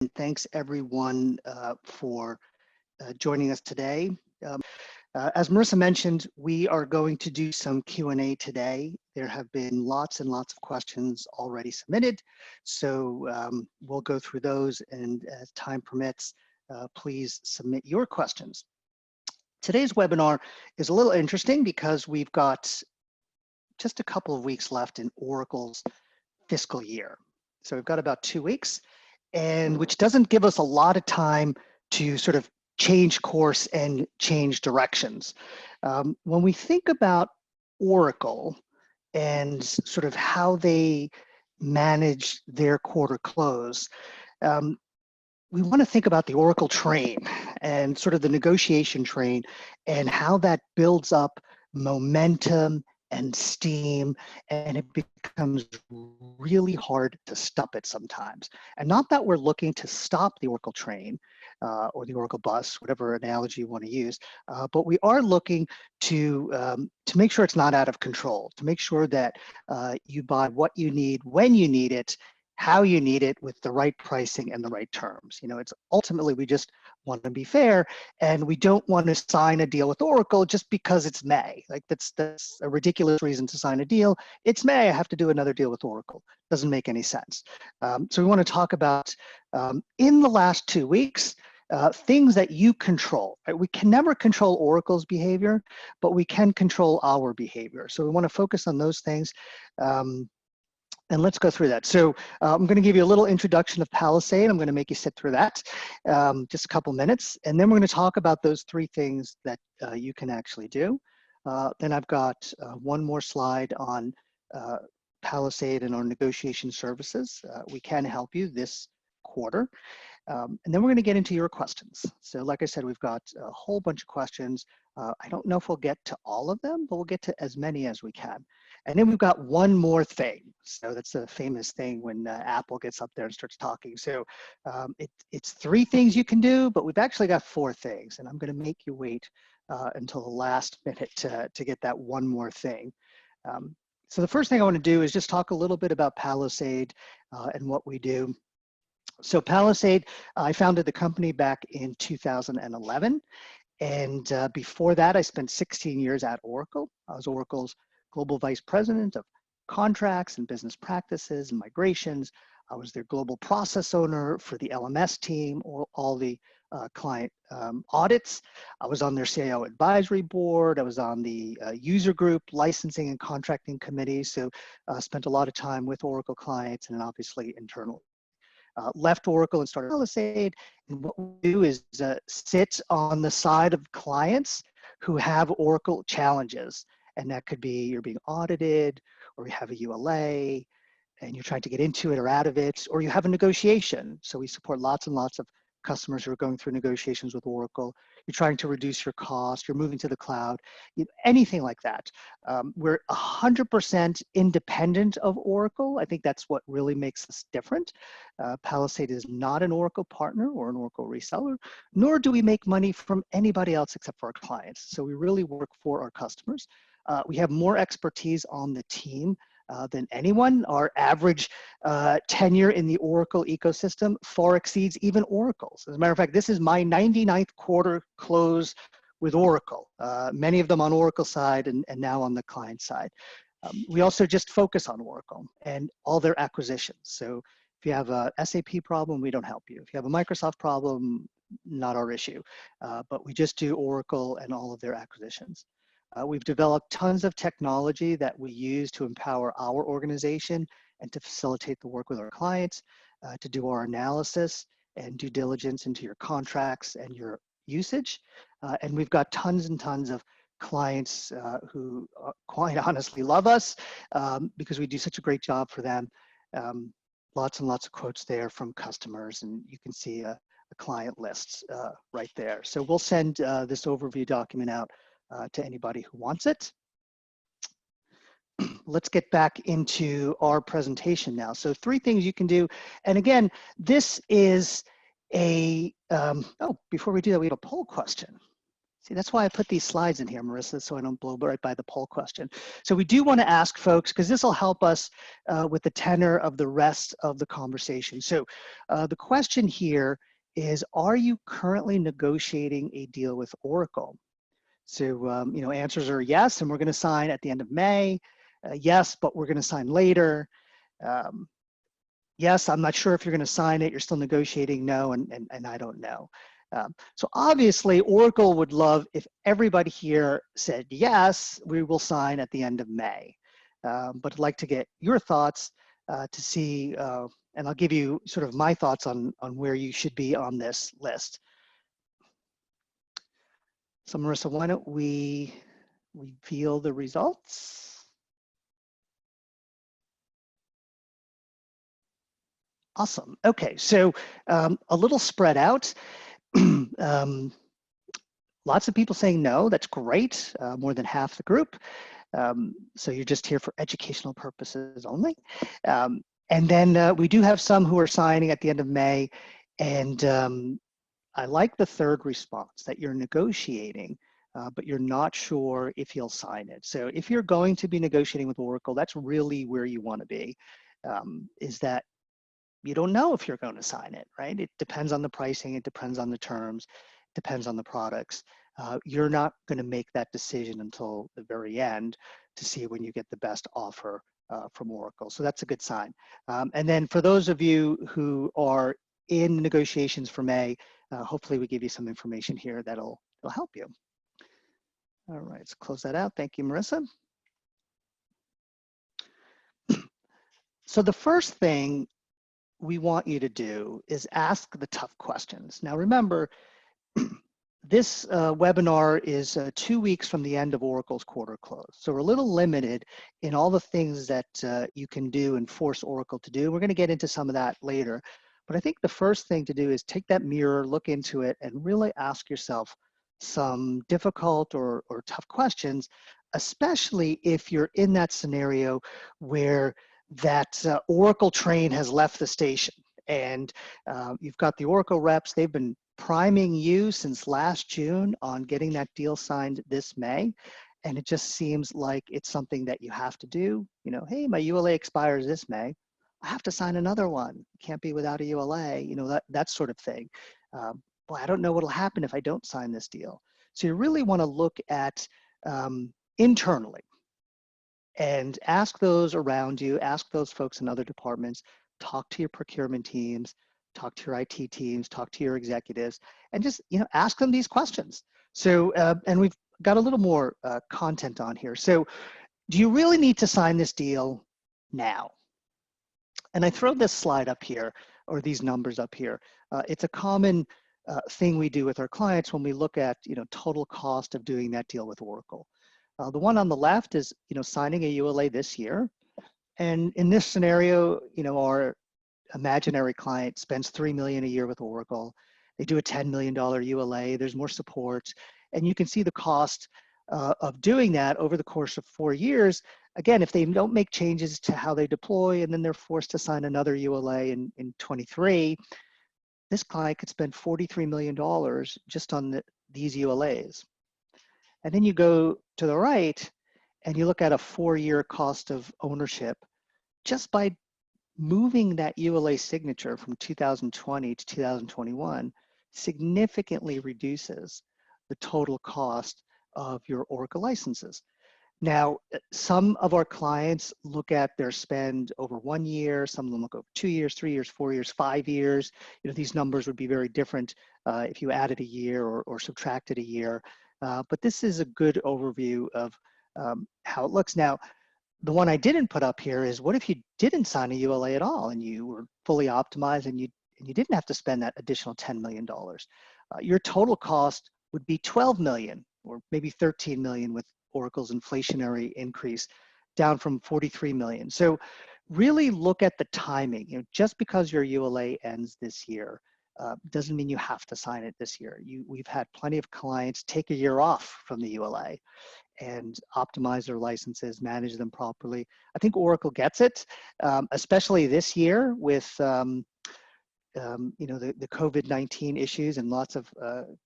And thanks everyone for joining us today. As Marissa mentioned, we are going to do some Q&A today. There have been lots and lots of questions already submitted, so we'll go through those, and as time permits, please submit your questions. Today's webinar is a little interesting because we've got just a couple of weeks left in Oracle's fiscal year. So we've got about 2 weeks, and which doesn't give us a lot of time to sort of change course and change directions. When we think about Oracle and sort of how they manage their quarter close, we want to think about the Oracle train and sort of the negotiation train and how that builds up momentum and steam, and it becomes really hard to stop it sometimes. And not that we're looking to stop the Oracle train or the Oracle bus, whatever analogy you want to use, but we are looking to make sure it's not out of control, to make sure that you buy what you need, when you need it, how you need it, with the right pricing and the right terms. You know, it's ultimately, we just want to be fair, and we don't want to sign a deal with Oracle just because it's May. Like that's a ridiculous reason to sign a deal. It's May, I have to do another deal with Oracle. Doesn't make any sense. So we want to talk about in the last 2 weeks, things that you control. Right? We can never control Oracle's behavior, but we can control our behavior. So we want to focus on those things. And let's go through that. So I'm going to give you a little introduction of Palisade. I'm going to make you sit through that, just a couple minutes. And then we're going to talk about those 3 things that you can actually do. Then I've got one more slide on Palisade and our negotiation services. We can help you this quarter. And then we're going to get into your questions. So like I said, we've got a whole bunch of questions. I don't know if we'll get to all of them, but we'll get to as many as we can. And then we've got one more thing. So that's a famous thing when Apple gets up there and starts talking. So it's 3 things you can do, but we've actually got 4 things. And I'm going to make you wait until the last minute to get that one more thing. So the first thing I want to do is just talk a little bit about Palisade and what we do. So Palisade, I founded the company back in 2011. And before that, I spent 16 years at Oracle. I was Oracle's Global Vice President of Contracts and Business Practices and Migrations. I was their Global Process Owner for the LMS team, or all the client audits. I was on their CIO Advisory Board. I was on the User Group Licensing and Contracting Committee. So spent a lot of time with Oracle clients and obviously internally. Left Oracle and started Palisade. And what we do is sit on the side of clients who have Oracle challenges. And that could be you're being audited, or you have a ULA, and you're trying to get into it or out of it, or you have a negotiation. So we support lots and lots of customers who are going through negotiations with Oracle. You're trying to reduce your cost, you're moving to the cloud, anything like that. We're 100% independent of Oracle. I think that's what really makes us different. Palisade is not an Oracle partner or an Oracle reseller, nor do we make money from anybody else except for our clients. So we really work for our customers. We have more expertise on the team than anyone. Our average tenure in the Oracle ecosystem far exceeds even Oracle's. As a matter of fact, this is my 99th quarter close with Oracle, many of them on Oracle side and now on the client side. We also just focus on Oracle and all their acquisitions. So if you have a SAP problem, we don't help you. If you have a Microsoft problem, not our issue. But we just do Oracle and all of their acquisitions. We've developed tons of technology that we use to empower our organization and to facilitate the work with our clients, to do our analysis and due diligence into your contracts and your usage. And we've got tons and tons of clients who quite honestly love us because we do such a great job for them. Lots and lots of quotes there from customers, and you can see a client list right there. So we'll send this overview document out to anybody who wants it. Let's get back into our presentation now. So 3 things you can do. And again, this is a, oh, before we do that, we have a poll question. See, that's why I put these slides in here, Marissa, so I don't blow right by the poll question. So we do want to ask folks, because this will help us with the tenor of the rest of the conversation. So the question here is, are you currently negotiating a deal with Oracle? So, you know, answers are yes, and we're going to sign at the end of May. Yes, but we're going to sign later. Yes, I'm not sure if you're going to sign it. You're still negotiating. No, and I don't know. So obviously, Oracle would love if everybody here said yes, we will sign at the end of May. But I'd like to get your thoughts to see, and I'll give you sort of my thoughts on where you should be on this list. So Marissa, why don't we reveal the results? Awesome. Okay, so a little spread out. Lots of people saying no, that's great, more than half the group. So you're just here for educational purposes only. And then we do have some who are signing at the end of May. And I like the third response, that you're negotiating, but you're not sure if you'll sign it. So if you're going to be negotiating with Oracle, that's really where you want to be, is that you don't know if you're going to sign it, right? It depends on the pricing, it depends on the terms, depends on the products. You're not going to make that decision until the very end to see when you get the best offer from Oracle. So that's a good sign. And then for those of you who are in negotiations for May, hopefully we give you some information here that'll help you. All right, let's close that out. Thank you, Marissa. So the first thing we want you to do is ask the tough questions. Now remember, this webinar is 2 weeks from the end of Oracle's quarter close. So we're a little limited in all the things that you can do and force Oracle to do. We're going to get into some of that later. But I think the first thing to do is take that mirror, look into it, and really ask yourself some difficult or tough questions, especially if you're in that scenario where that Oracle train has left the station. And you've got the Oracle reps, they've been priming you since last June on getting that deal signed this May. And it just seems like it's something that you have to do. You know, hey, my ULA expires this May. I have to sign another one. Can't be without a ULA, you know, that sort of thing. Boy, I don't know what'll happen if I don't sign this deal. So you really want to look at internally and ask those around you, ask those folks in other departments, talk to your procurement teams, talk to your IT teams, talk to your executives, and just, you know, ask them these questions. So, and we've got a little more content on here. So, do you really need to sign this deal now? And I throw this slide up here, or these numbers up here. It's a common thing we do with our clients when we look at, you know, total cost of doing that deal with Oracle. The one on the left is, you know, signing a ULA this year. And in this scenario, you know, our imaginary client spends $3 million a year with Oracle. They do a $10 million ULA. There's more support. And you can see the cost of doing that over the course of 4 years. Again, if they don't make changes to how they deploy and then they're forced to sign another ULA in 23, this client could spend $43 million just on these ULAs. And then you go to the right and you look at a 4-year cost of ownership just by moving that ULA signature from 2020 to 2021 significantly reduces the total cost of your Oracle licenses. Now, some of our clients look at their spend over 1 year, some of them look over 2 years, 3 years, 4 years, 5 years. You know, these numbers would be very different if you added a year or subtracted a year. But this is a good overview of how it looks. Now, the one I didn't put up here is, what if you didn't sign a ULA at all and you were fully optimized and you didn't have to spend that additional $10 million? Your total cost would be $12 million or maybe $13 million with Oracle's inflationary increase, down from $43 million. So really look at the timing. You know, just because your ULA ends this year doesn't mean you have to sign it this year. We've had plenty of clients take a year off from the ULA and optimize their licenses, manage them properly. I think Oracle gets it, especially this year with the COVID-19 issues and lots of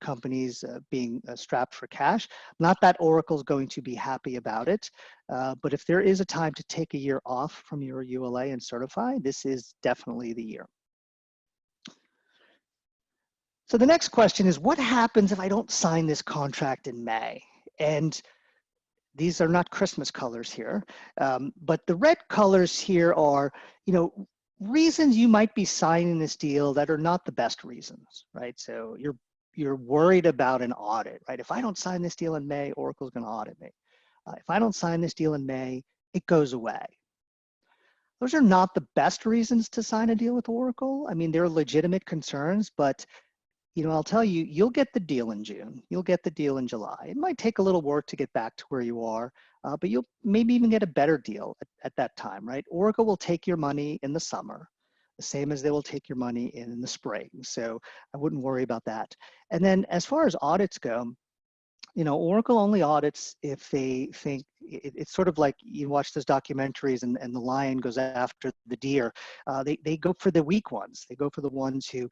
companies being strapped for cash. Not that Oracle's going to be happy about it, but if there is a time to take a year off from your ULA and certify, this is definitely the year. So the next question is, what happens if I don't sign this contract in May? And these are not Christmas colors here, but the red colors here are, reasons you might be signing this deal that are not the best reasons, right? So you're worried about an audit, right? If I don't sign this deal in May, Oracle's going to audit me. If I don't sign this deal in May, it goes away. Those are not the best reasons to sign a deal with Oracle. I mean, they're legitimate concerns, but I'll tell you, you'll get the deal in June. You'll get the deal in July. It might take a little work to get back to where you are, but you'll maybe even get a better deal at that time, right? Oracle will take your money in the summer, the same as they will take your money in the spring. So I wouldn't worry about that. And then as far as audits go, Oracle only audits if they think it's sort of like you watch those documentaries and the lion goes after the deer. They go for the weak ones. They go for the ones who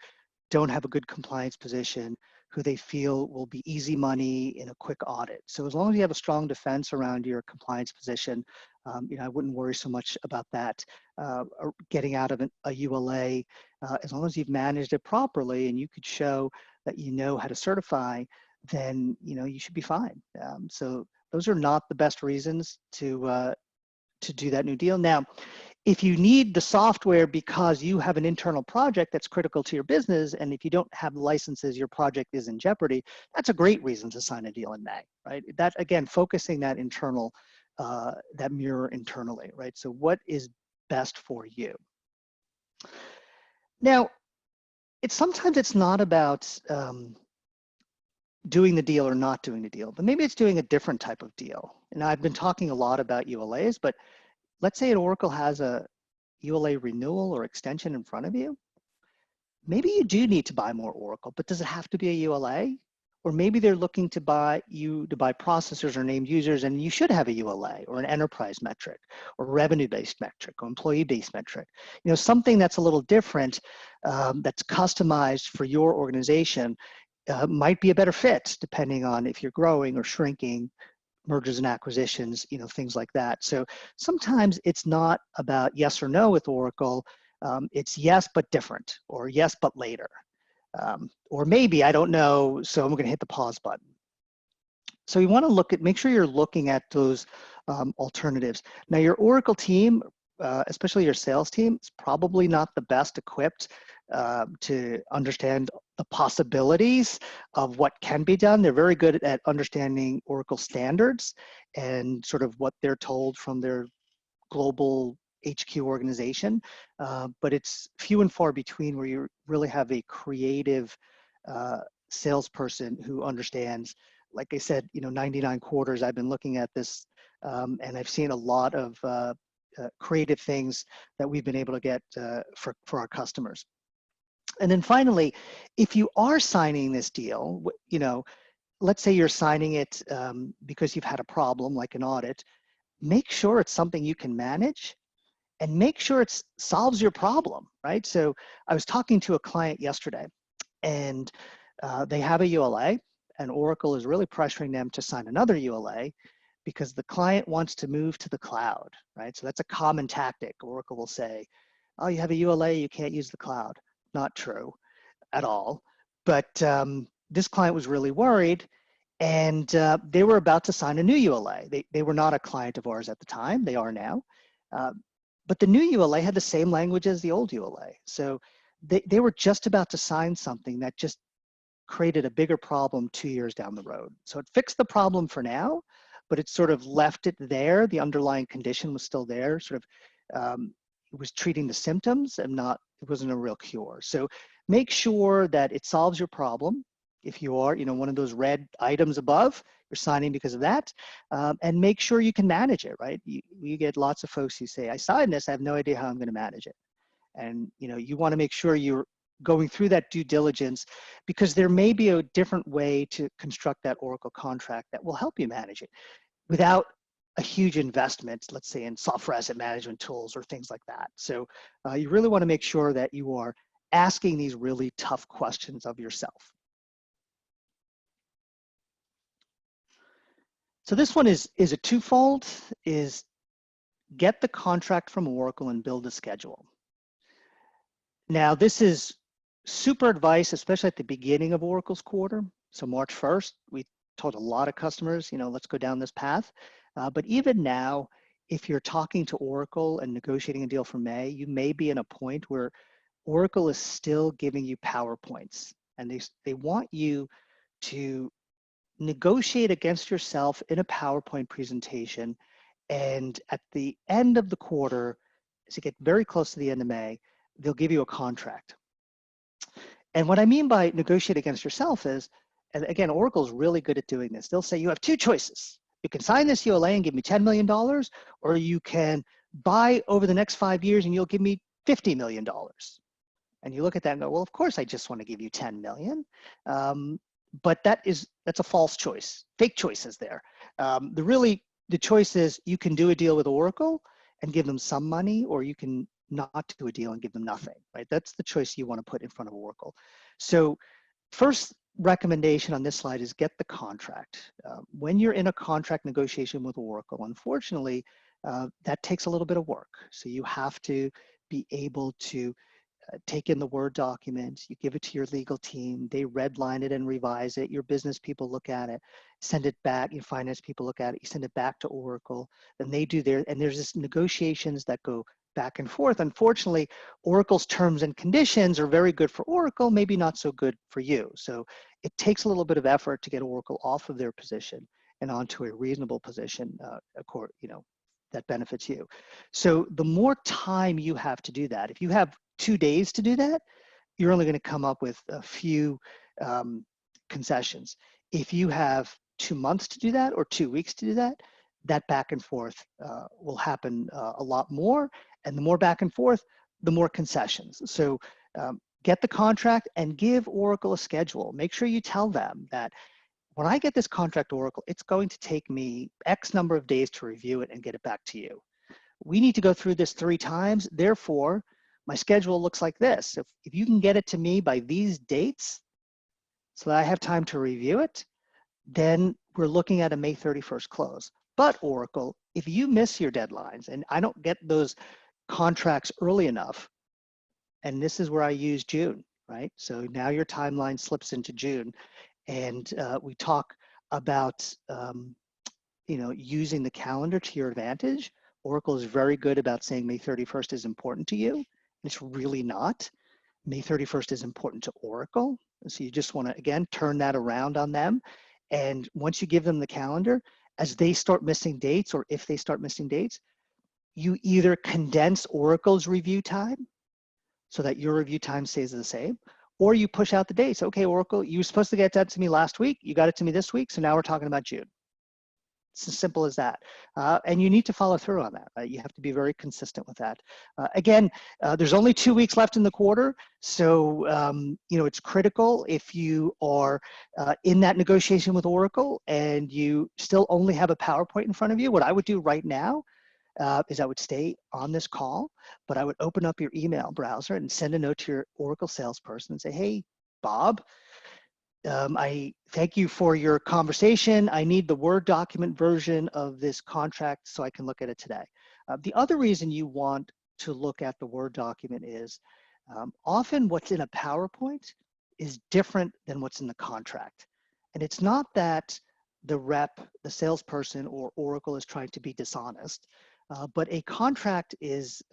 don't have a good compliance position, who they feel will be easy money in a quick audit. So as long as you have a strong defense around your compliance position, I wouldn't worry so much about that. Getting out of a ULA, as long as you've managed it properly and you could show that you know how to certify, then you should be fine. So those are not the best reasons to do that new deal. Now, if you need the software because you have an internal project that's critical to your business, and if you don't have licenses, your project is in jeopardy, that's a great reason to sign a deal in May, right? That, again, focusing that internal, that mirror internally, right? So what is best for you? Now, sometimes it's not about doing the deal or not doing the deal, but maybe it's doing a different type of deal. And I've been talking a lot about ULAs, but let's say an Oracle has a ULA renewal or extension in front of you. Maybe you do need to buy more Oracle, but does it have to be a ULA? Or maybe they're looking to buy processors or named users, and you should have a ULA or an enterprise metric or revenue-based metric or employee-based metric. Something that's a little different, that's customized for your organization might be a better fit depending on if you're growing or shrinking, mergers and acquisitions, things like that. So sometimes it's not about yes or no with Oracle. It's yes, but different, or yes, but later. Or maybe, I don't know, so I'm going to hit the pause button. So you want to make sure you're looking at those alternatives. Now, your Oracle team, especially your sales team, is probably not the best equipped to understand the possibilities of what can be done. They're very good at understanding Oracle standards and sort of what they're told from their global HQ organization, but it's few and far between where you really have a creative salesperson who understands. Like I said, 99 quarters, I've been looking at this, and I've seen a lot of creative things that we've been able to get for our customers. And then finally, if you are signing this deal, let's say you're signing it because you've had a problem like an audit, make sure it's something you can manage and make sure it solves your problem, right? So I was talking to a client yesterday, and they have a ULA, and Oracle is really pressuring them to sign another ULA because the client wants to move to the cloud, right? So that's a common tactic. Oracle will say, oh, you have a ULA, you can't use the cloud. Not true at all. But this client was really worried, and they were about to sign a new ULA. They were not a client of ours at the time. They are now. But the new ULA had the same language as the old ULA. So they were just about to sign something that just created a bigger problem 2 years down the road. So it fixed the problem for now, but it sort of left it there. The underlying condition was still there, sort of it was treating the symptoms and it wasn't a real cure. So make sure that it solves your problem. If you are, one of those red items above, you're signing because of that, and make sure you can manage it, right? You get lots of folks who say, I signed this, I have no idea how I'm going to manage it. And you want to make sure you're going through that due diligence, because there may be a different way to construct that Oracle contract that will help you manage it without a huge investment, let's say in software asset management tools or things like that. So you really want to make sure that you are asking these really tough questions of yourself. So this one is a twofold, is get the contract from Oracle and build a schedule. Now, this is super advice, especially at the beginning of Oracle's quarter. So March 1st, we told a lot of customers, let's go down this path. But even now, if you're talking to Oracle and negotiating a deal for May, you may be in a point where Oracle is still giving you PowerPoints, and they want you to negotiate against yourself in a PowerPoint presentation. And at the end of the quarter, as you get very close to the end of May, they'll give you a contract. And what I mean by negotiate against yourself is, and again, Oracle's really good at doing this. They'll say you have two choices. You can sign this ULA and give me $10 million, or you can buy over the next 5 years and you'll give me $50 million. And you look at that and go, well, of course I just want to give you 10 million. But that's a false choice. Fake choices there. The choice is you can do a deal with Oracle and give them some money, or you can not do a deal and give them nothing, right? That's the choice you want to put in front of Oracle. So first recommendation on this slide is get the contract. When you're in a contract negotiation with Oracle, unfortunately, that takes a little bit of work. So you have to be able to take in the Word document, you give it to your legal team, they redline it and revise it, your business people look at it, send it back, your finance people look at it, you send it back to Oracle, then they do and there's this negotiations that go back and forth. Unfortunately, Oracle's terms and conditions are very good for Oracle, maybe not so good for you. So it takes a little bit of effort to get Oracle off of their position and onto a reasonable position, that benefits you. So the more time you have to do that, if you have 2 days to do that, you're only going to come up with a few concessions. If you have 2 months to do that or 2 weeks to do that, that back and forth will happen a lot more. And the more back and forth, the more concessions. So get the contract and give Oracle a schedule. Make sure you tell them that when I get this contract, Oracle, it's going to take me X number of days to review it and get it back to you. We need to go through this 3 times. Therefore, my schedule looks like this. If you can get it to me by these dates so that I have time to review it, then we're looking at a May 31st close. But Oracle, if you miss your deadlines and I don't get those contracts early enough, and this is where I use June, right? So now your timeline slips into June, and we talk about using the calendar to your advantage. Oracle is very good about saying May 31st is important to you. It's really not. May 31st is important to Oracle. So you just want to, again, turn that around on them. And once you give them the calendar, as they start missing dates, or if they start missing dates, you either condense Oracle's review time so that your review time stays the same, or you push out the dates. Okay, Oracle, you were supposed to get that to me last week. You got it to me this week. So now we're talking about June. It's as simple as that. And you need to follow through on that. Right? You have to be very consistent with that. Again, there's only 2 weeks left in the quarter. So, it's critical if you are in that negotiation with Oracle and you still only have a PowerPoint in front of you. What I would do right now is I would stay on this call, but I would open up your email browser and send a note to your Oracle salesperson and say, hey, Bob, I thank you for your conversation. I need the Word document version of this contract so I can look at it today. The other reason you want to look at the Word document is often what's in a PowerPoint is different than what's in the contract. And it's not that the rep, the salesperson, or Oracle is trying to be dishonest, but a contract is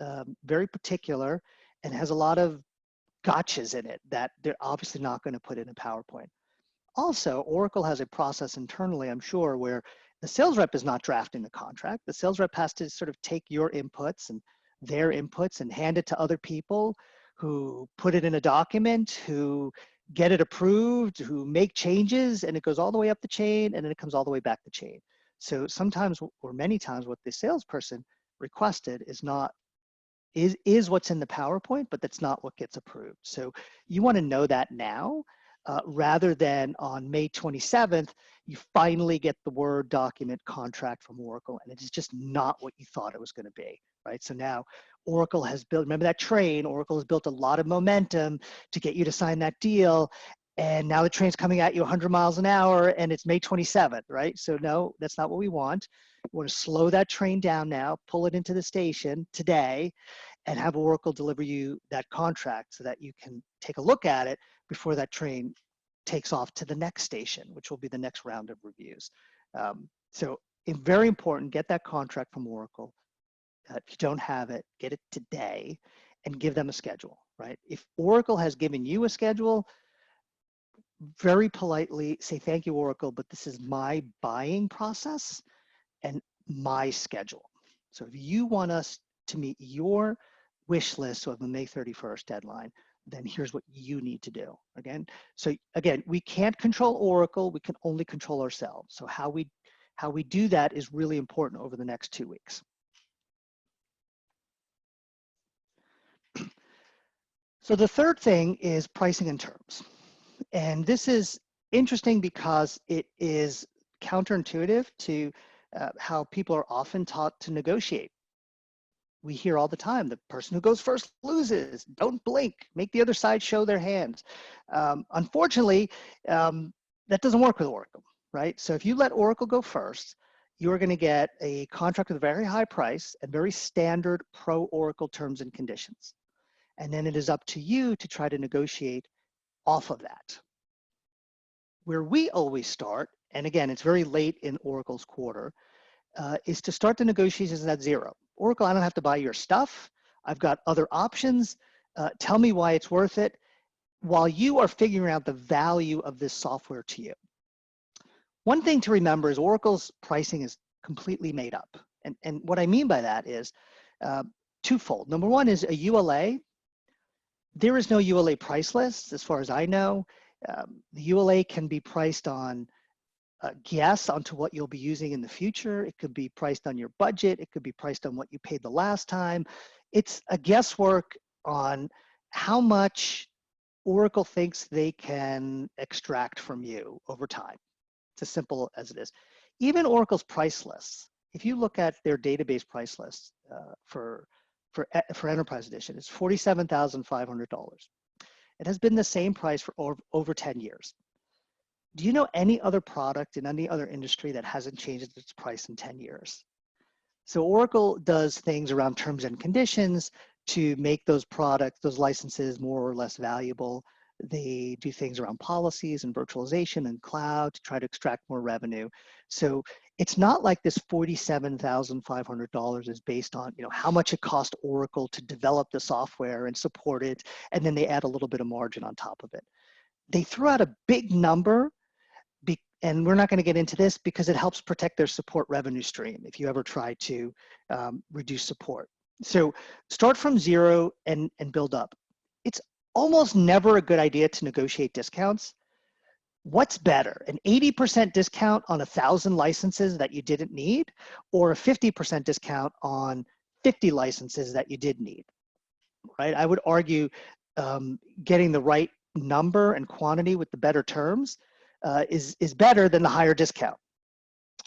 very particular and has a lot of gotchas in it that they're obviously not going to put in a PowerPoint. Also, Oracle has a process internally, I'm sure, where the sales rep is not drafting the contract. The sales rep has to sort of take your inputs and their inputs and hand it to other people who put it in a document, who get it approved, who make changes, and it goes all the way up the chain, and then it comes all the way back the chain. So sometimes, or many times, what the salesperson requested is what's in the PowerPoint, but that's not what gets approved. So you want to know that now, rather than on May 27th, you finally get the Word document contract from Oracle, and it is just not what you thought it was going to be, right? So now Oracle has built, remember that train, Oracle has built a lot of momentum to get you to sign that deal. And now the train's coming at you 100 miles an hour and it's May 27th, right? So no, that's not what we want. We want to slow that train down now, pull it into the station today, and have Oracle deliver you that contract so that you can take a look at it before that train takes off to the next station, which will be the next round of reviews. So it's very important, get that contract from Oracle. If you don't have it, get it today and give them a schedule, right? If Oracle has given you a schedule, very politely say, thank you, Oracle, but this is my buying process and my schedule. So if you want us to meet your wish list of a May 31st deadline, then here's what you need to do. So again, we can't control Oracle, we can only control ourselves. So how we do that is really important over the next 2 weeks. So the third thing is pricing and terms. And this is interesting because it is counterintuitive to how people are often taught to negotiate. We hear all the time, the person who goes first loses, don't blink, make the other side show their hands. Unfortunately, that doesn't work with Oracle, right? So if you let Oracle go first, you're going to get a contract with a very high price and very standard pro-Oracle terms and conditions. And then it is up to you to try to negotiate off of that. Where we always start, and again, it's very late in Oracle's quarter, is to start the negotiations at zero. Oracle, I don't have to buy your stuff. I've got other options. Tell me why it's worth it while you are figuring out the value of this software to you. One thing to remember is Oracle's pricing is completely made up. And what I mean by that is twofold. Number one is a ULA. There is no ULA price list, as far as I know. The ULA can be priced on a guess onto what you'll be using in the future. It could be priced on your budget. It could be priced on what you paid the last time. It's a guesswork on how much Oracle thinks they can extract from you over time. It's as simple as it is. Even Oracle's price lists, if you look at their database price lists for Enterprise Edition, it's $47,500. It has been the same price for over 10 years. Do you know any other product in any other industry that hasn't changed its price in 10 years? So Oracle does things around terms and conditions to make those products, those licenses more or less valuable. They do things around policies and virtualization and cloud to try to extract more revenue. So it's not like this $47,500 is based on, how much it cost Oracle to develop the software and support it, and then they add a little bit of margin on top of it. They threw out a big number, and we're not going to get into this because it helps protect their support revenue stream if you ever try to reduce support. So start from zero and build up. It's almost never a good idea to negotiate discounts. What's better, an 80% discount on 1,000 licenses that you didn't need, or a 50% discount on 50 licenses that you did need, right? I would argue getting the right number and quantity with the better terms is better than the higher discount.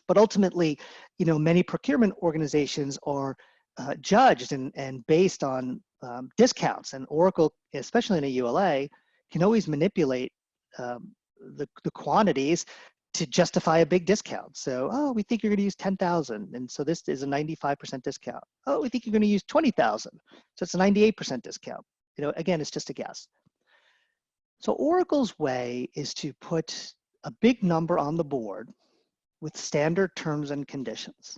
But ultimately, many procurement organizations are judged and based on discounts, and Oracle, especially in a ULA, can always manipulate the quantities to justify a big discount. So, oh, we think you're going to use 10,000, and so this is a 95% discount. Oh, we think you're going to use 20,000, so it's a 98% discount. Again, it's just a guess. So Oracle's way is to put a big number on the board with standard terms and conditions.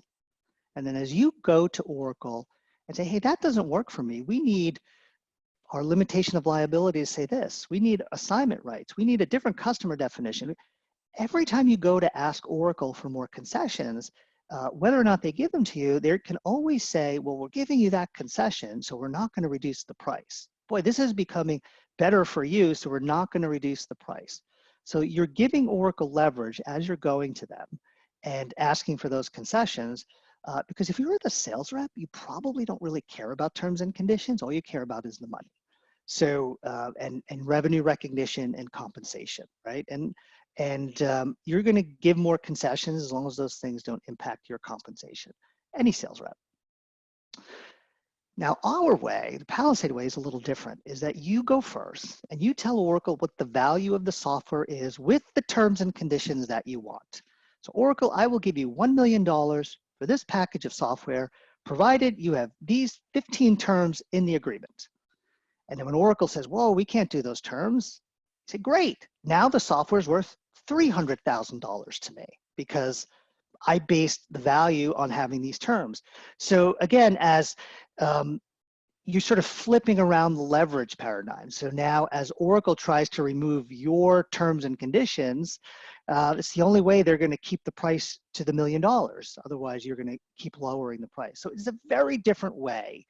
And then as you go to Oracle and say, hey, that doesn't work for me. We need our limitation of liability to say this. We need assignment rights. We need a different customer definition. Every time you go to ask Oracle for more concessions, whether or not they give them to you, they can always say, well, we're giving you that concession, so we're not going to reduce the price. Boy, this is becoming better for you, so we're not going to reduce the price. So you're giving Oracle leverage as you're going to them and asking for those concessions, because if you're the sales rep, you probably don't really care about terms and conditions. All you care about is the money. So, and revenue recognition and compensation, right? And you're going to give more concessions as long as those things don't impact your compensation. Any sales rep. Now, our way, the Palisade way, is a little different, is that you go first and you tell Oracle what the value of the software is with the terms and conditions that you want. So Oracle, I will give you $1 million for this package of software, provided you have these 15 terms in the agreement. And then when Oracle says, whoa, we can't do those terms, you say, great, now the software is worth $300,000 to me because I based the value on having these terms. So again, as you're sort of flipping around the leverage paradigm. So now as Oracle tries to remove your terms and conditions, it's the only way they're going to keep the price to the $1 million. Otherwise, you're going to keep lowering the price. So it's a very different way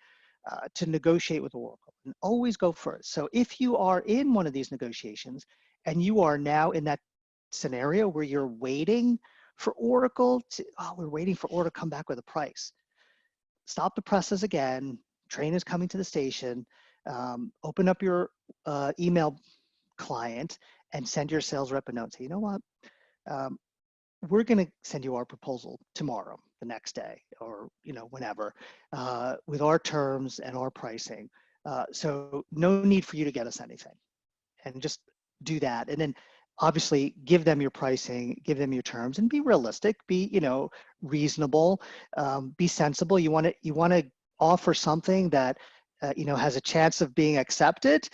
to negotiate with Oracle, and always go first. So if you are in one of these negotiations and you are now in that scenario where you're waiting for Oracle to, oh, we're waiting for Oracle to come back with a price. Stop the presses again. Train is coming to the station. Open up your email client and send your sales rep a note. Say, you know what? We're going to send you our proposal tomorrow, the next day, or whenever, with our terms and our pricing. So no need for you to get us anything, and just do that. And then obviously give them your pricing, give them your terms, and be realistic, be reasonable, be sensible. You want to offer something that has a chance of being accepted.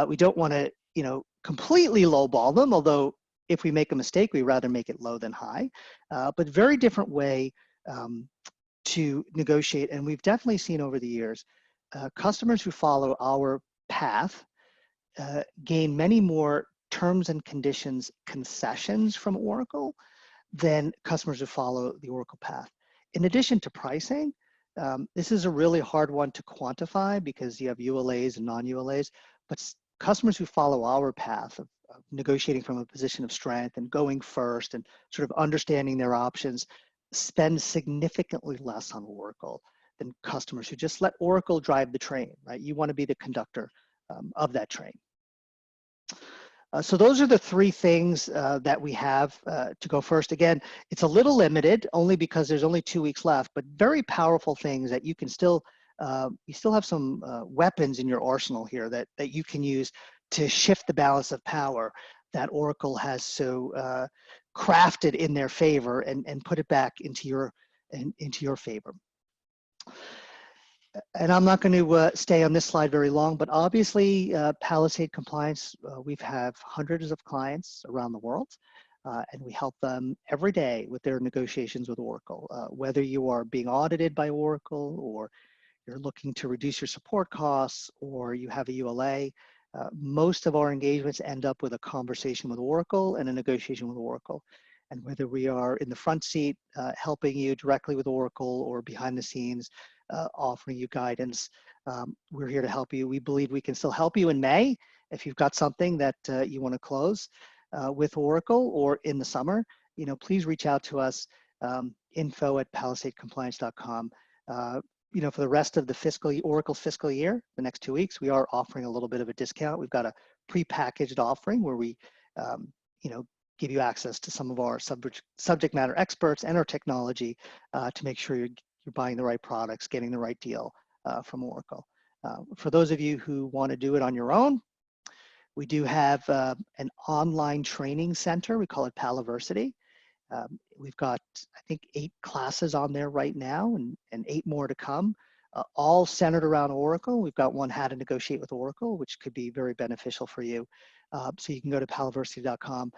We don't want to completely lowball them, although if we make a mistake, we rather make it low than high. But very different way to negotiate. And we've definitely seen over the years, customers who follow our path gain many more terms and conditions concessions from Oracle than customers who follow the Oracle path. In addition to pricing, this is a really hard one to quantify because you have ULAs and non-ULAs, but customers who follow our path of negotiating from a position of strength and going first and sort of understanding their options spend significantly less on Oracle than customers who just let Oracle drive the train, right? You want to be the conductor of that train. So those are the three things that we have to go first. Again, it's a little limited only because there's only 2 weeks left, but very powerful things that you can still, you still have some weapons in your arsenal here that you can use to shift the balance of power that Oracle has so crafted in their favor and put it back into your favor. And I'm not going to stay on this slide very long, but obviously Palisade Compliance, we have hundreds of clients around the world, and we help them every day with their negotiations with Oracle. Whether you are being audited by Oracle, or you're looking to reduce your support costs, or you have a ULA, most of our engagements end up with a conversation with Oracle and a negotiation with Oracle. And whether we are in the front seat helping you directly with Oracle or behind the scenes, offering you guidance, we're here to help you. We believe we can still help you in May if you've got something that you want to close with Oracle, or in the summer. Please reach out to us, info@palisadecompliance.com. For the rest of the Oracle's fiscal year, the next 2 weeks, we are offering a little bit of a discount. We've got a pre-packaged offering where we, give you access to some of our subject matter experts and our technology to make sure you're buying the right products, getting the right deal from Oracle. For those of you who want to do it on your own, we do have an online training center. We call it Paliversity. We've got, I think, 8 classes on there right now, and 8 more to come, all centered around Oracle. We've got one, How to Negotiate with Oracle, which could be very beneficial for you. So you can go to paliversity.com.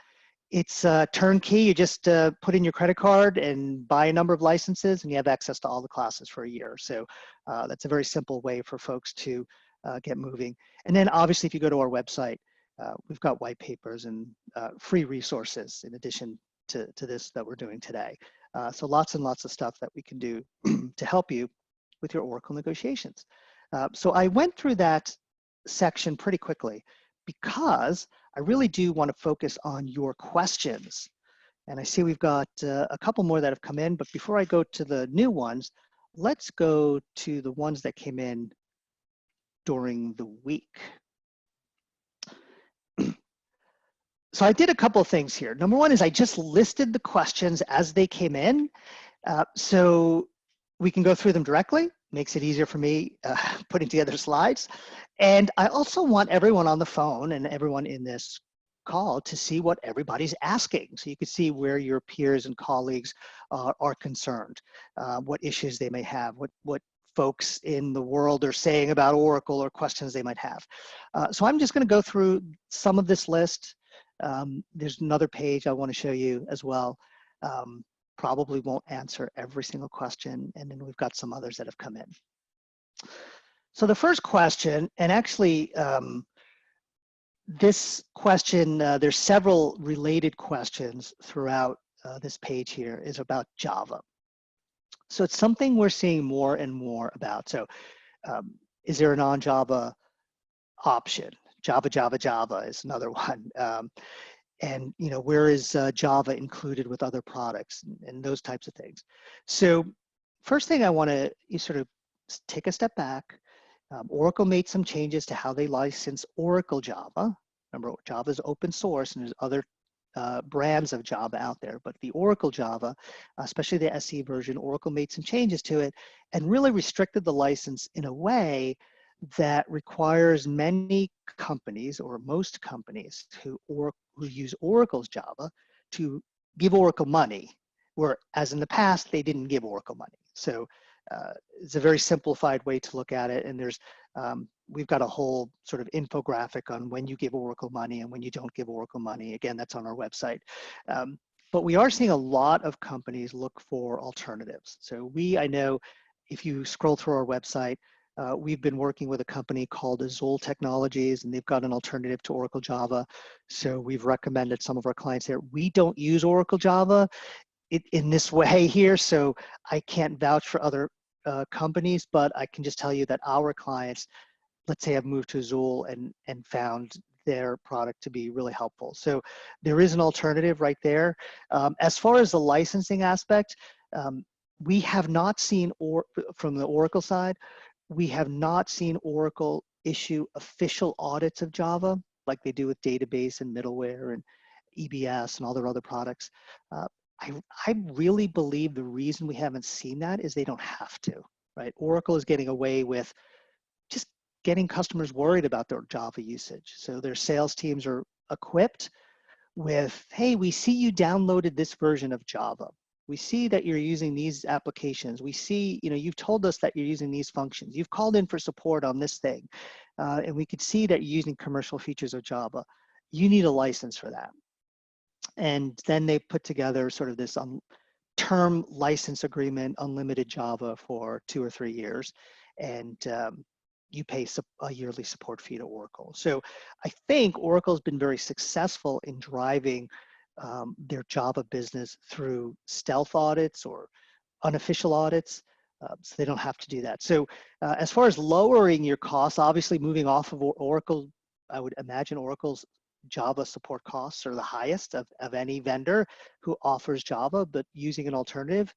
It's turnkey. You just put in your credit card and buy a number of licenses, and you have access to all the classes for a year. So that's a very simple way for folks to get moving. And then obviously, if you go to our website, we've got white papers and free resources in addition to this that we're doing today. So lots and lots of stuff that we can do to help you with your Oracle negotiations. So I went through that section pretty quickly because I really do want to focus on your questions. And I see we've got a couple more that have come in, but before I go to the new ones, let's go to the ones that came in during the week. So I did a couple of things here. Number one is I just listed the questions as they came in, so we can go through them directly, makes it easier for me putting together slides. And I also want everyone on the phone and everyone in this call to see what everybody's asking. So you can see where your peers and colleagues are concerned, what issues they may have, what folks in the world are saying about Oracle or questions they might have. So I'm just going to go through some of this list. There's another page I want to show you as well. Probably won't answer every single question, and then we've got some others that have come in. So the first question, and actually this question, there's several related questions throughout this page here, is about Java. So it's something we're seeing more and more about. So is there a non-Java option? Java, Java, Java is another one. And where is Java included with other products and those types of things. So first thing I want to sort of take a step back. Oracle made some changes to how they license Oracle Java. Remember, Java is open source and there's other brands of Java out there, but the Oracle Java, especially the SE version, Oracle made some changes to it and really restricted the license in a way that requires many companies, or most companies who use Oracle's Java, to give Oracle money, whereas in the past they didn't give Oracle money. So it's a very simplified way to look at it, and there's we've got a whole sort of infographic on when you give Oracle money and when you don't give Oracle money. Again, that's on our website. But we are seeing a lot of companies look for alternatives. So I know if you scroll through our website, we've been working with a company called Azul Technologies, and they've got an alternative to Oracle Java. So we've recommended some of our clients there. We don't use Oracle Java in this way here, so I can't vouch for other companies, but I can just tell you that our clients, let's say, have moved to Azul and found their product to be really helpful. So there is an alternative right there. As far as the licensing aspect, we have not seen, from the Oracle side, we have not seen Oracle issue official audits of Java like they do with database and middleware and EBS and all their other products. I really believe the reason we haven't seen that is they don't have to, right? Oracle is getting away with just getting customers worried about their Java usage. So their sales teams are equipped with, hey, we see you downloaded this version of Java. We see that you're using these applications. We see, you've told us that you're using these functions. You've called in for support on this thing. And we could see that you're using commercial features of Java. You need a license for that. And then they put together sort of this term license agreement, unlimited Java for 2 or 3 years. And you pay a yearly support fee to Oracle. So I think Oracle's been very successful in driving their Java business through stealth audits or unofficial audits, so they don't have to do that. So as far as lowering your costs, obviously moving off of Oracle, I would imagine Oracle's Java support costs are the highest of any vendor who offers Java, but using an alternative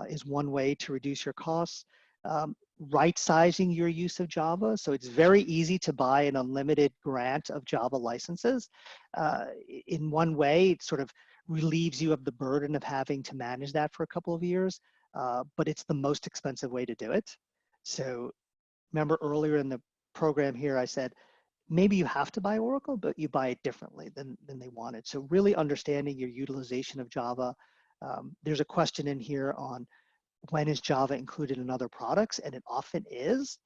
is one way to reduce your costs. Right-sizing your use of Java. So it's very easy to buy an unlimited grant of Java licenses. In one way, it sort of relieves you of the burden of having to manage that for a couple of years, but it's the most expensive way to do it. So remember earlier in the program here, I said, maybe you have to buy Oracle, but you buy it differently than they wanted. So really understanding your utilization of Java. There's a question in here on when is Java included in other products, and it often is.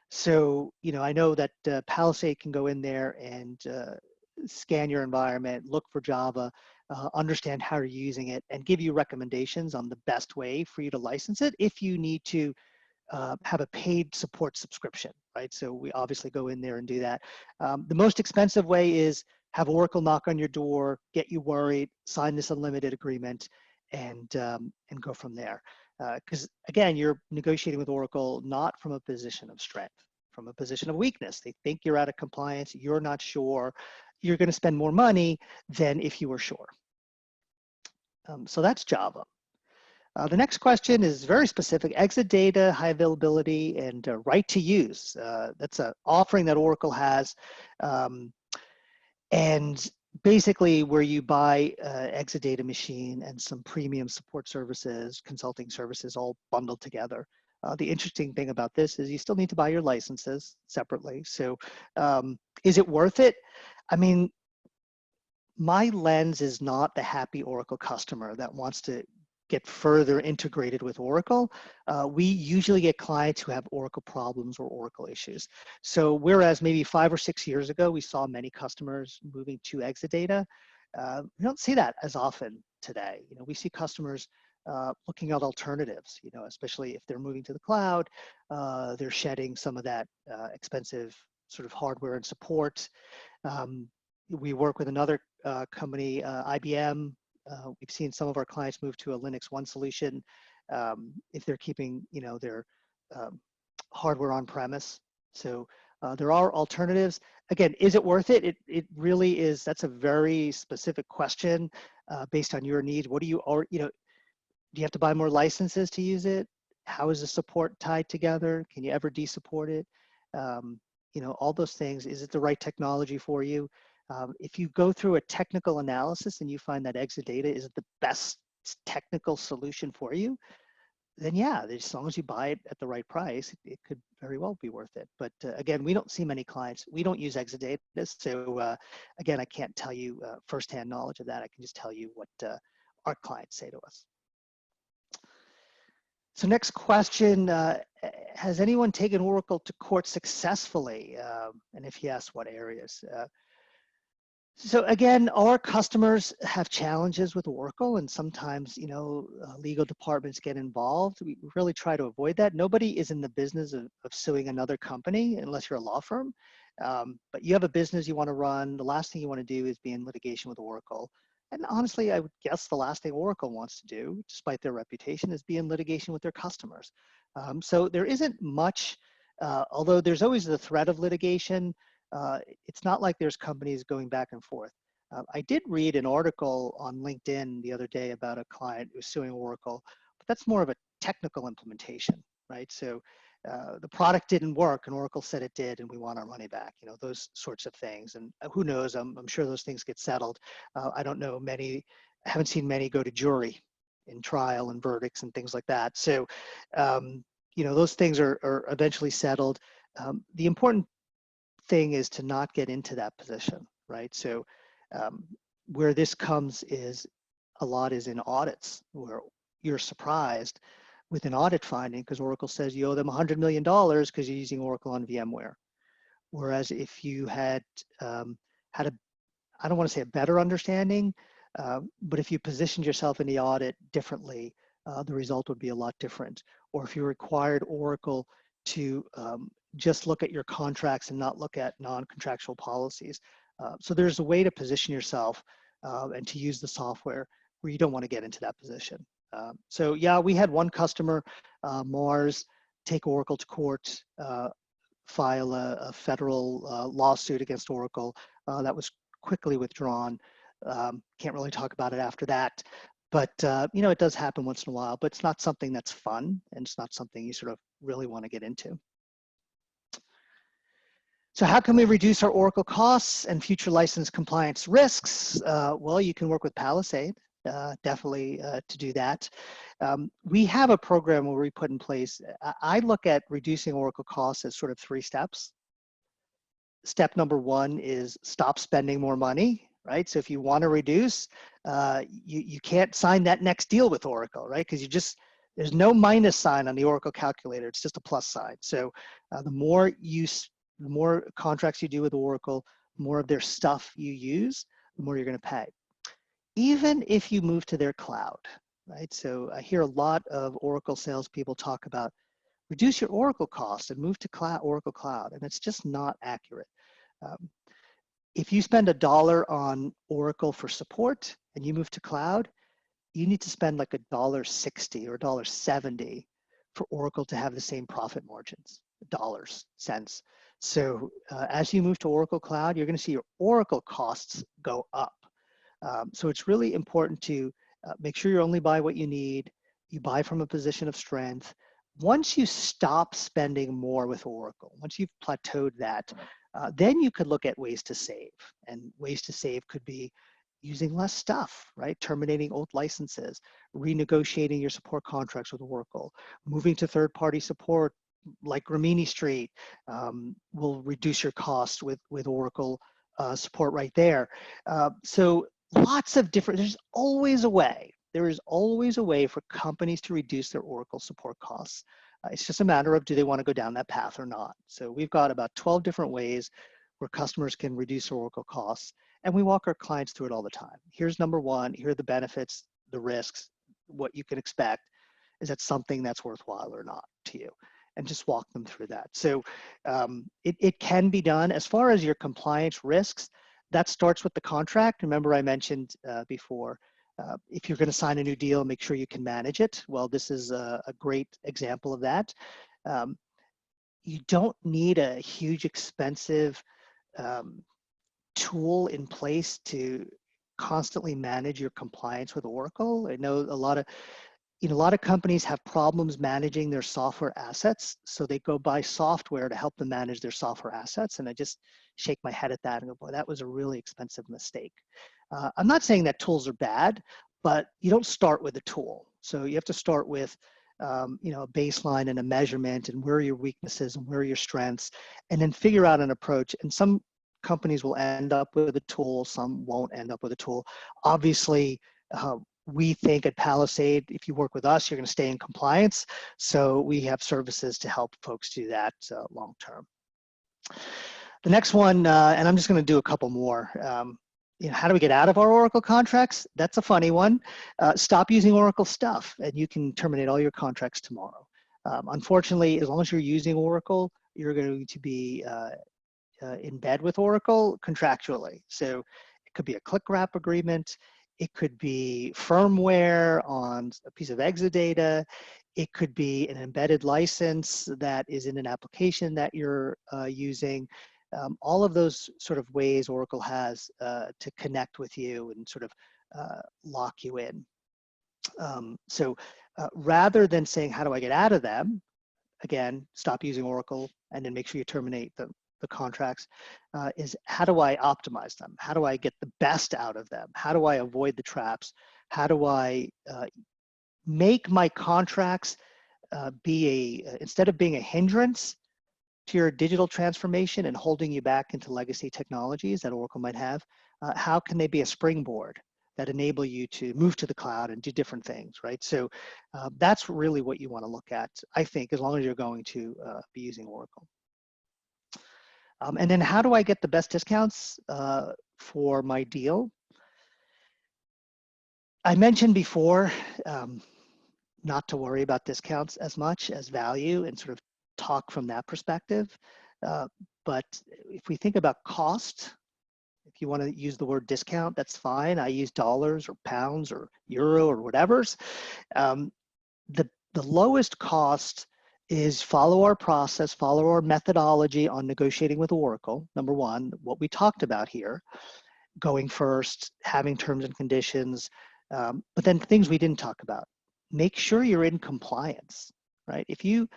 So, I know that Palisade can go in there and scan your environment, look for Java, understand how you're using it, and give you recommendations on the best way for you to license it if you need to have a paid support subscription, right? So we obviously go in there and do that. The most expensive way is have Oracle knock on your door, get you worried, sign this unlimited agreement, and go from there. Because again, you're negotiating with Oracle not from a position of strength, from a position of weakness. They think you're out of compliance, you're not sure, you're going to spend more money than if you were sure. So that's Java. The next question is very specific: exit data, high availability, and right to use. That's an offering that Oracle has. And basically where you buy Exadata machine and some premium support services, consulting services all bundled together. The interesting thing about this is you still need to buy your licenses separately. So is it worth it? I mean, my lens is not the happy Oracle customer that wants to get further integrated with Oracle. We usually get clients who have Oracle problems or Oracle issues. So whereas maybe 5 or 6 years ago, we saw many customers moving to Exadata, we don't see that as often today. You know, we see customers looking at alternatives, you know, especially if they're moving to the cloud, they're shedding some of that expensive sort of hardware and support. We work with another company, IBM. We've seen some of our clients move to a Linux One solution if they're keeping, you know, their hardware on premise. So there are alternatives. Again, is it worth it? It really is. That's a very specific question based on your needs. What do you, or you know, do you have to buy more licenses to use it? How is the support tied together? Can you ever de-support it? You know, all those things. Is it the right technology for you? If you go through a technical analysis and you find that Exadata is the best technical solution for you, then yeah, as long as you buy it at the right price, it could very well be worth it. But again, we don't see many clients. We don't use Exadata. So again, I can't tell you firsthand knowledge of that. I can just tell you what our clients say to us. So next question, has anyone taken Oracle to court successfully? And if yes, what areas? So again, our customers have challenges with Oracle, and sometimes, you know, legal departments get involved. We really try to avoid that. Nobody is in the business of suing another company unless you're a law firm. But you have a business you want to run. The last thing you want to do is be in litigation with Oracle. And honestly, I would guess the last thing Oracle wants to do, despite their reputation, is be in litigation with their customers. So there isn't much, although there's always the threat of litigation. It's not like there's companies going back and forth. I did read an article on LinkedIn the other day about a client who's suing Oracle, but that's more of a technical implementation, right? So the product didn't work and Oracle said it did and we want our money back, you know, those sorts of things. And who knows, I'm sure those things get settled. I don't know many, I haven't seen many go to jury in trial and verdicts and things like that. So, you know, those things are eventually settled. The important thing is to not get into that position, right? So where this comes is a lot is in audits where you're surprised with an audit finding because Oracle says you owe them $100 million because you're using Oracle on VMware. Whereas if you had had a, I don't want to say a better understanding, but if you positioned yourself in the audit differently, the result would be a lot different. Or if you required Oracle to just look at your contracts and not look at non-contractual policies. So there's a way to position yourself and to use the software where you don't want to get into that position. So yeah, we had one customer, Mars, take Oracle to court, file a federal lawsuit against Oracle that was quickly withdrawn. Can't really talk about it after that. But you know, it does happen once in a while, but it's not something that's fun and it's not something you sort of really want to get into. So how can we reduce our Oracle costs and future license compliance risks? Well, you can work with Palisade, definitely to do that. We have a program where we put in place, I look at reducing Oracle costs as sort of 3 steps. Step number 1 is stop spending more money, right? So if you want to reduce, you can't sign that next deal with Oracle, right? Because there's no minus sign on the Oracle calculator, it's just a plus sign. So the more contracts you do with Oracle, the more of their stuff you use, the more you're going to pay. Even if you move to their cloud, right? So I hear a lot of Oracle salespeople talk about reduce your Oracle costs and move to Oracle Cloud, and it's just not accurate. If you spend $1 on Oracle for support and you move to cloud, you need to spend like $1.60 or $1.70 for Oracle to have the same profit margins, dollars, cents. So as you move to Oracle Cloud, you're going to see your Oracle costs go up. So it's really important to make sure you only buy what you need. You buy from a position of strength. Once you stop spending more with Oracle, once you've plateaued that, then you could look at ways to save. And ways to save could be, using less stuff, right? Terminating old licenses, renegotiating your support contracts with Oracle, moving to third-party support like Rimini Street will reduce your costs with Oracle support right there. So lots of different, there's always a way. There is always a way for companies to reduce their Oracle support costs. It's just a matter of, do they want to go down that path or not? So we've got about 12 different ways where customers can reduce their Oracle costs, and we walk our clients through it all the time. Here's number one, here are the benefits, the risks, what you can expect. Is that something that's worthwhile or not to you? And just walk them through that. So it can be done. As far as your compliance risks, that starts with the contract. Remember I mentioned before, if you're going to sign a new deal, make sure you can manage it. Well, this is a great example of that. You don't need a huge expensive tool in place to constantly manage your compliance with Oracle. I know a lot of companies have problems managing their software assets, so they go buy software to help them manage their software assets, and I just shake my head at that and go, boy, that was a really expensive mistake. I'm not saying that tools are bad, but you don't start with a tool. So you have to start with a baseline and a measurement, and where are your weaknesses and where are your strengths, and then figure out an approach. And some companies will end up with a tool, some won't end up with a tool. Obviously, we think at Palisade, if you work with us, you're going to stay in compliance. So we have services to help folks do that long term. The next one, and I'm just going to do a couple more. How do we get out of our Oracle contracts? That's a funny one. Stop using Oracle stuff, and you can terminate all your contracts tomorrow. Unfortunately, as long as you're using Oracle, you're going to be in bed with Oracle contractually. So it could be a click wrap agreement. It could be firmware on a piece of Exadata. It could be an embedded license that is in an application that you're using. All of those sort of ways Oracle has to connect with you and sort of lock you in. So rather than saying, how do I get out of them? Again, stop using Oracle and then make sure you terminate the contracts, is how do I optimize them? How do I get the best out of them? How do I avoid the traps? How do I make my contracts instead of being a hindrance to your digital transformation and holding you back into legacy technologies that Oracle might have, how can they be a springboard that enable you to move to the cloud and do different things, right? So that's really what you want to look at, I think, as long as you're going to be using Oracle. And then how do I get the best discounts for my deal? I mentioned before not to worry about discounts as much as value and sort of talk from that perspective. But if we think about cost, if you want to use the word discount, that's fine. I use dollars or pounds or euro or whatever's. The lowest cost is follow our process, follow our methodology on negotiating with Oracle. Number one, what we talked about here, going first, having terms and conditions, but then things we didn't talk about. Make sure you're in compliance, right? If you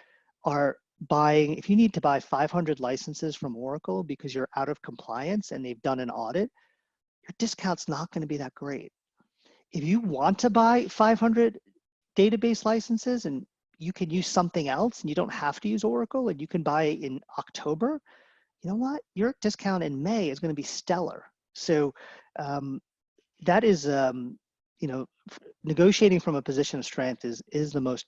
need to buy 500 licenses from Oracle because you're out of compliance and they've done an audit, your discount's not going to be that great. If you want to buy 500 database licenses and you can use something else and you don't have to use Oracle and you can buy in October, you know what? Your discount in May is going to be stellar. So that is, negotiating from a position of strength is the most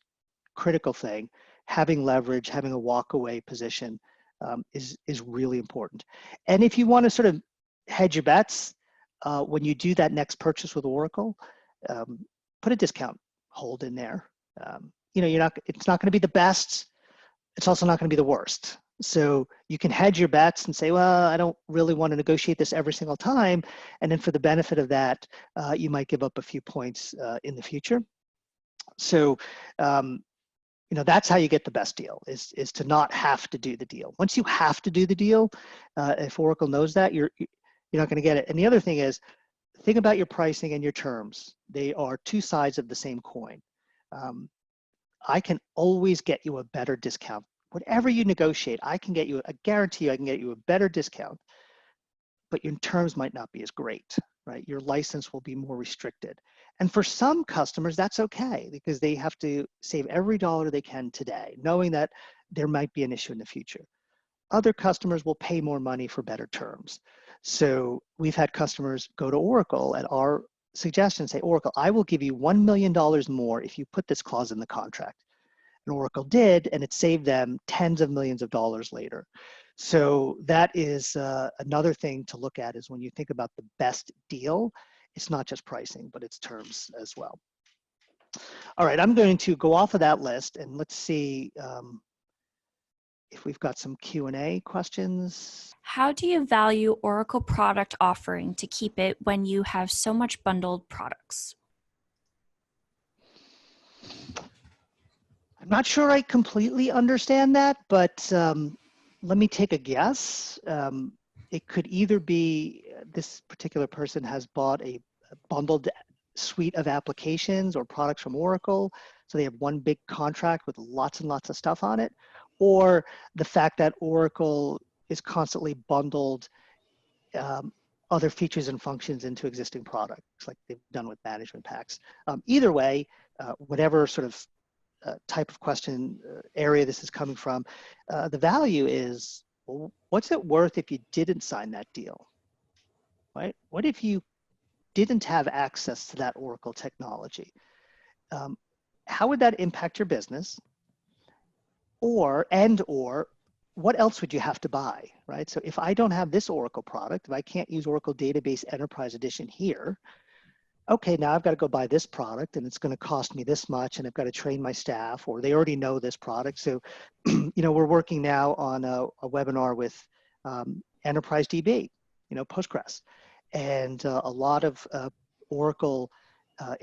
critical thing. Having leverage, having a walk-away position is really important. And if you want to sort of hedge your bets, when you do that next purchase with Oracle, put a discount hold in there. It's not going to be the best. It's also not going to be the worst. So you can hedge your bets and say, well, I don't really want to negotiate this every single time. And then for the benefit of that, you might give up a few points in the future. So, that's how you get the best deal, is to not have to do the deal. Once you have to do the deal, if Oracle knows that, you're not going to get it. And the other thing is, think about your pricing and your terms. They are two sides of the same coin. I can always get you a better discount. Whatever you negotiate, I guarantee you I can get you a better discount but your terms might not be as great, right? Your license will be more restricted. And for some customers, that's okay because they have to save every dollar they can today, knowing that there might be an issue in the future. Other customers will pay more money for better terms. So we've had customers go to Oracle at our suggestion, say, Oracle, I will give you $1 million more if you put this clause in the contract. And Oracle did, and it saved them tens of millions of dollars later. So that is another thing to look at is when you think about the best deal, it's not just pricing, but it's terms as well. All right, I'm going to go off of that list and let's see if we've got some Q&A questions. How do you value Oracle product offering to keep it when you have so much bundled products? I'm not sure I completely understand that, but let me take a guess. It could either be this particular person has bought a bundled suite of applications or products from Oracle, so they have one big contract with lots and lots of stuff on it, or the fact that Oracle is constantly bundled other features and functions into existing products, like they've done with management packs. Either way, whatever sort of type of question area this is coming from, the value is, well, what's it worth if you didn't sign that deal, right? What if you didn't have access to that Oracle technology? How would that impact your business? Or what else would you have to buy, right? So if I don't have this Oracle product, if I can't use Oracle Database Enterprise Edition here, okay, now I've got to go buy this product and it's going to cost me this much and I've got to train my staff, or they already know this product. So, we're working now on a webinar with Enterprise DB, Postgres. And a lot of Oracle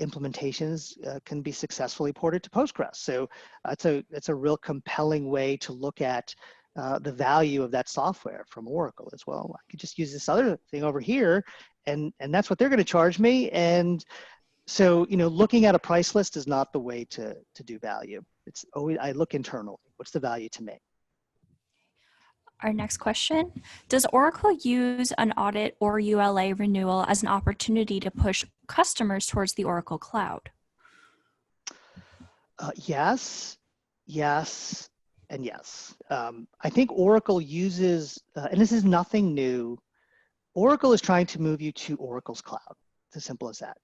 implementations can be successfully ported to Postgres. So it's a real compelling way to look at the value of that software from Oracle as well. I could just use this other thing over here, and that's what they're going to charge me. And so, looking at a price list is not the way to do value. It's always, I look internally. What's the value to me? Our next question, does Oracle use an audit or ULA renewal as an opportunity to push customers towards the Oracle Cloud? Yes, and yes. I think Oracle uses, and this is nothing new, Oracle is trying to move you to Oracle's cloud. It's as simple as that.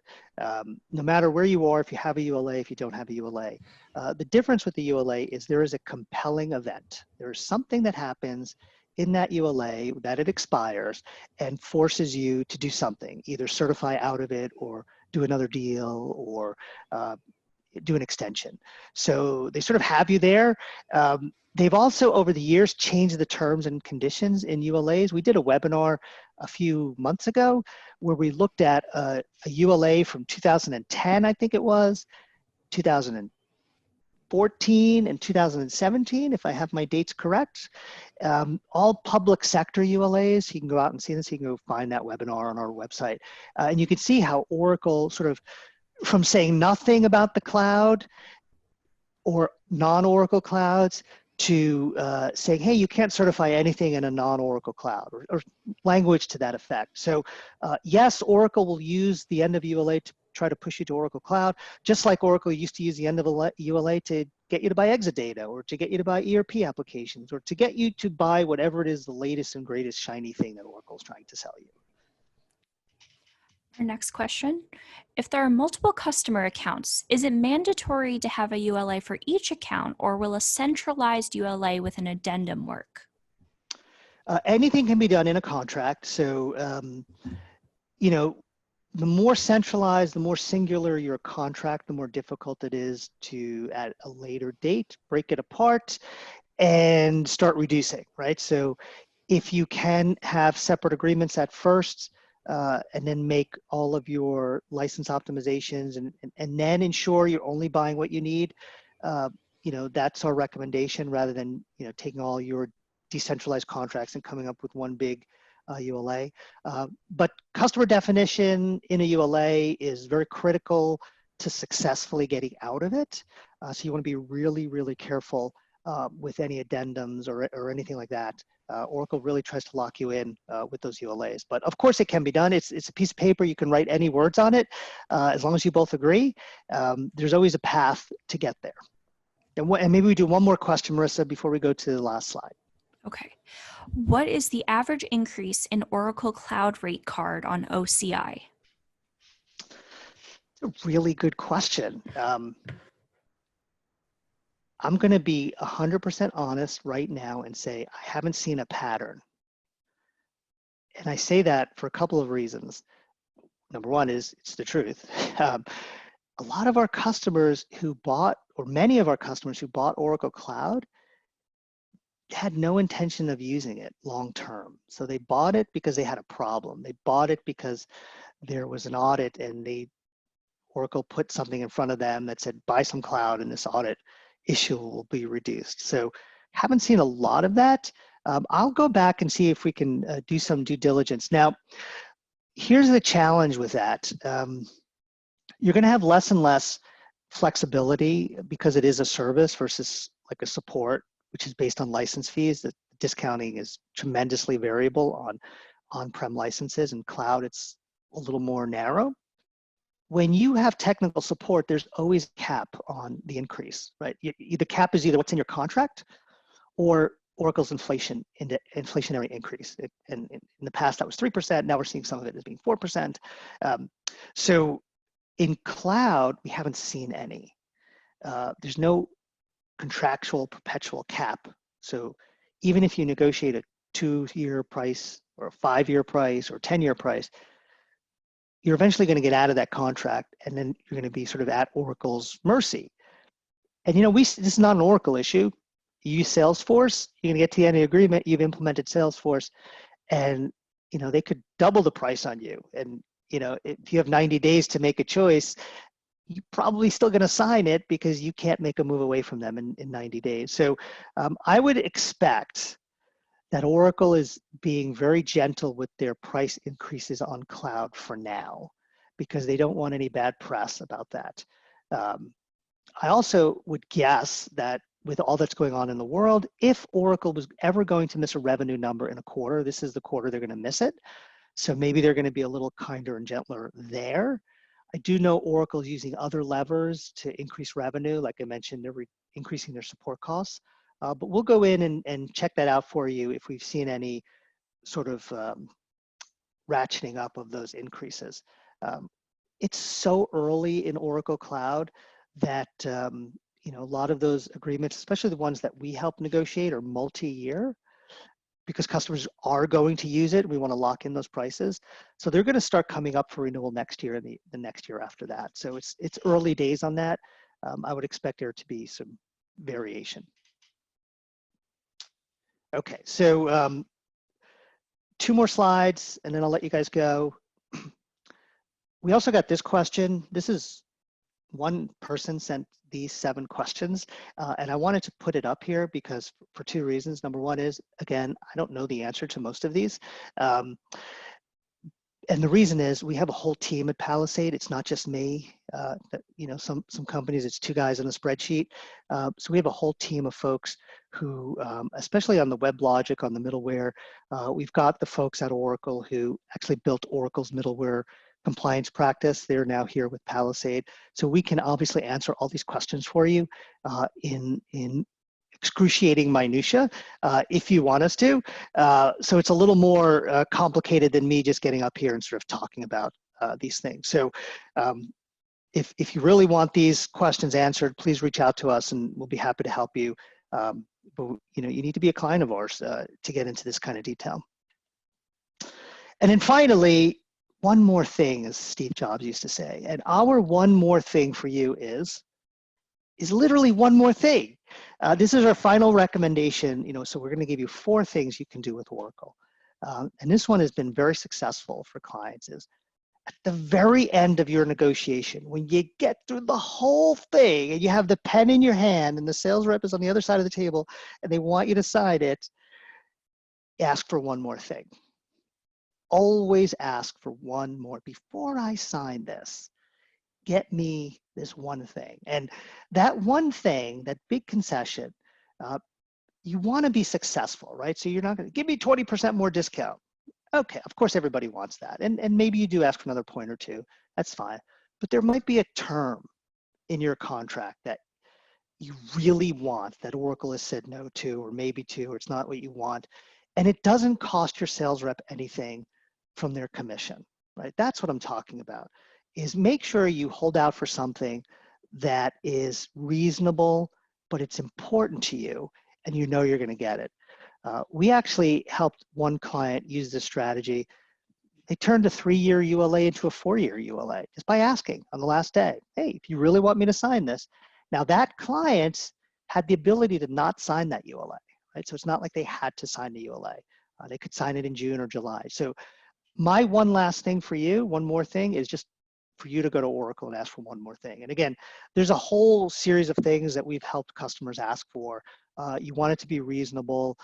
No matter where you are, if you have a ULA, if you don't have a ULA. The difference with the ULA is there is a compelling event. There is something that happens in that ULA that it expires and forces you to do something, either certify out of it or do another deal or do an extension. So they sort of have you there. They've also, over the years, changed the terms and conditions in ULAs. We did a webinar a few months ago where we looked at a ULA from 2010, I think it was, 2014 and 2017, if I have my dates correct. All public sector ULAs. You can go out and see this. You can go find that webinar on our website. And you can see how Oracle sort of, from saying nothing about the cloud or non-Oracle clouds to saying, hey, you can't certify anything in a non-Oracle cloud, or language to that effect. So yes, Oracle will use the end of ULA to try to push you to Oracle Cloud, just like Oracle used to use the end of ULA to get you to buy Exadata, or to get you to buy ERP applications, or to get you to buy whatever it is, the latest and greatest shiny thing that Oracle is trying to sell you. Our next question, if there are multiple customer accounts, is it mandatory to have a ULA for each account, or will a centralized ULA with an addendum work? Anything can be done in a contract. So, the more centralized, the more singular your contract, the more difficult it is to, at a later date, break it apart and start reducing, right? So if you can have separate agreements at first, and then make all of your license optimizations and then ensure you're only buying what you need, that's our recommendation, rather than, taking all your decentralized contracts and coming up with one big ULA. But customer definition in a ULA is very critical to successfully getting out of it. So you want to be really, really careful with any addendums or anything like that. Oracle really tries to lock you in with those ULAs. But of course it can be done. It's a piece of paper. You can write any words on it as long as you both agree. There's always a path to get there. And maybe we do one more question, Marissa, before we go to the last slide. Okay. What is the average increase in Oracle Cloud Rate Card on OCI? It's a really good question. I'm going to be 100% honest right now and say I haven't seen a pattern. And I say that for a couple of reasons. Number one is it's the truth. A lot of our customers who bought, or many of our customers who bought Oracle Cloud had no intention of using it long term. So they bought it because they had a problem. They bought it because there was an audit and Oracle put something in front of them that said, buy some cloud and this audit issue will be reduced. So haven't seen a lot of that. I'll go back and see if we can do some due diligence. Now, here's the challenge with that. You're going to have less and less flexibility because it is a service versus like a support, which is based on license fees. The discounting is tremendously variable on on-prem licenses, and cloud it's a little more narrow. When you have technical support, there's always a cap on the increase, right? The cap is either what's in your contract or Oracle's inflationary increase. And in the past, that was 3%. Now we're seeing some of it as being 4%. So in cloud, we haven't seen any. There's no contractual perpetual cap. So even if you negotiate a 2-year price or a 5-year price or 10-year price, you're eventually going to get out of that contract, and then you're going to be sort of at Oracle's mercy. And this is not an Oracle issue. You use Salesforce, you're going to get to the end of the agreement, you've implemented Salesforce, and they could double the price on you. And if you have 90 days to make a choice, you're probably still going to sign it because you can't make a move away from them in 90 days. So I would expect that Oracle is being very gentle with their price increases on cloud for now, because they don't want any bad press about that. I also would guess that with all that's going on in the world, if Oracle was ever going to miss a revenue number in a quarter, this is the quarter they're going to miss it. So maybe they're going to be a little kinder and gentler there. I do know Oracle's using other levers to increase revenue. Like I mentioned, they're increasing their support costs. But we'll go in and check that out for you if we've seen any sort of ratcheting up of those increases. It's so early in Oracle Cloud that a lot of those agreements, especially the ones that we help negotiate, are multi-year because customers are going to use it. We want to lock in those prices. So they're going to start coming up for renewal next year and the next year after that. So it's early days on that. I would expect there to be some variation. Okay, so 2 more slides and then I'll let you guys go. We also got this question. This is one person sent these 7 questions and I wanted to put it up here because for 2 reasons. Number one is, again, I don't know the answer to most of these. And the reason is we have a whole team at Palisade. It's not just me. Some companies, it's 2 guys on a spreadsheet. So we have a whole team of folks who, especially on the WebLogic, on the middleware, we've got the folks at Oracle who actually built Oracle's middleware compliance practice. They're now here with Palisade. So we can obviously answer all these questions for you in excruciating minutia if you want us to. So it's a little more complicated than me just getting up here and sort of talking about these things. So if you really want these questions answered, please reach out to us and we'll be happy to help you. But you need to be a client of ours to get into this kind of detail. And then finally, one more thing, as Steve Jobs used to say, and our one more thing for you is literally one more thing. This is our final recommendation, so we're going to give you 4 things you can do with Oracle. And this one has been very successful for clients is at the very end of your negotiation, when you get through the whole thing and you have the pen in your hand and the sales rep is on the other side of the table and they want you to sign it, ask for one more thing. Always ask for one more. Before I sign this, get me this one thing. And that one thing, that big concession, You want to be successful, right? So you're not going to give me 20% more discount. Okay, of course everybody wants that. And maybe you do ask for another point or two. That's fine. But there might be a term in your contract that you really want that Oracle has said no to, or maybe to, or it's not what you want. And it doesn't cost your sales rep anything from their commission, right? That's what I'm talking about, is make sure you hold out for something that is reasonable, but it's important to you and you know you're going to get it. We actually helped one client use this strategy. They turned a 3-year ULA into a 4-year ULA just by asking on the last day, hey, if you really want me to sign this. Now that client had the ability to not sign that ULA, right? So it's not like they had to sign the ULA. They could sign it in June or July. So my one last thing for you, one more thing, is just for you to go to Oracle and ask for one more thing. And again, there's a whole series of things that we've helped customers ask for. You want it to be reasonable.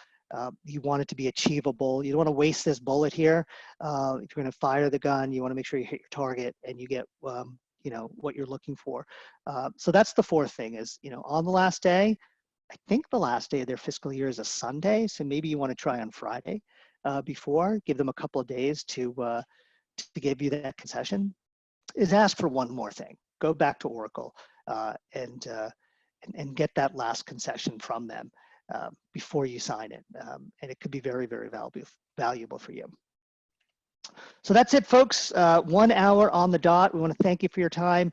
You want it to be achievable. You don't want to waste this bullet here. If you're going to fire the gun, you want to make sure you hit your target and you get what you're looking for. So that's the fourth thing is, on the last day, I think the last day of their fiscal year is a Sunday. So maybe you want to try on Friday before, give them a couple of days to give you that concession, is ask for one more thing. Go back to Oracle and get that last concession from them before you sign it. And it could be very, very valuable for you. So that's it, folks. 1 hour on the dot. We want to thank you for your time.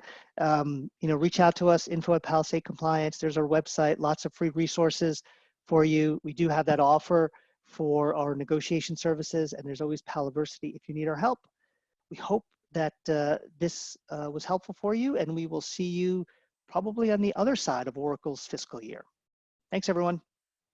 Reach out to us, info@Palisade Compliance. There's our website, lots of free resources for you. We do have that offer for our negotiation services, and there's always Paliversity if you need our help. We hope that this was helpful for you, and we will see you probably on the other side of Oracle's fiscal year. Thanks, everyone.